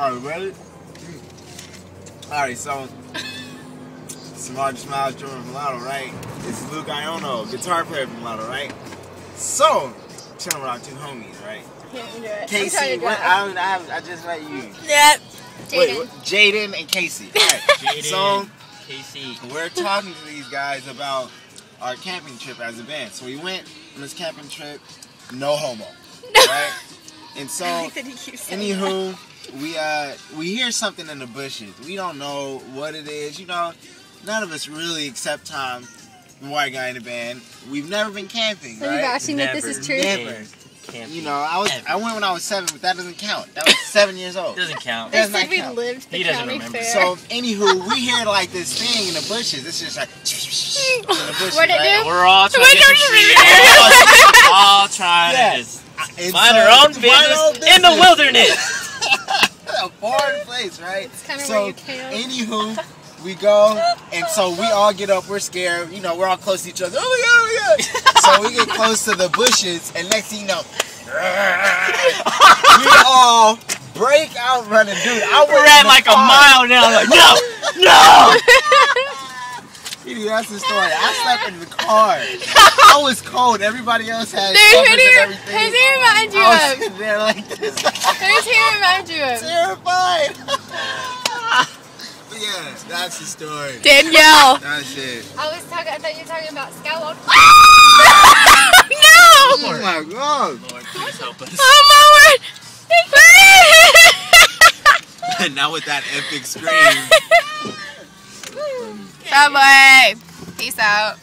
Alright, ready? Alright, so Smart Smile Jordan Mulatto, right? This is Luke Iono, guitar player from Mulatto, right? So, chilling with our two homies, right? Can't do it. Casey, what, I just met you. Yep. Wait, Jaden and Casey. Alright, Jaden, so Casey. we're talking to these guys about our camping trip as a band. So we went on this camping trip, no homo, right? And so, anywho, we hear something in the bushes. We don't know what it is. You know, none of us really, except Tom, the white guy in the band. We've never been camping, So right? you've actually that this is true? Never. Camping. You know, I went when I was 7, but that doesn't count. That was 7 years old. Doesn't count. They said we lived the He doesn't county remember. fair. So, anywho, we hear like this thing in the bushes. It's just like in the bushes, What did it right? do? We're all trying to get some shit. All trying to just mind our own business in the wilderness. A foreign place, right? It's kind of So, where you camp. anywho, we go, and so we all get up. We're scared. You know, we're all close to each other. Oh my God, oh my God. So we get close to the bushes, and next thing you know, we all break out running. Dude, I ran like a mile now. I'm like, no, no. Dude, that's the story. I slept in the car. I was cold. Everybody else had covers and everything. Who's he remind you I was of? sitting there like this. Who's he remind you of? Terrified. But yeah, that's the story. Danielle. That's it. I thought you were talking about Skywalker. Oh No! my God. Lord, please help us. Oh my word! Now with that epic scream. Bye bye. Peace out.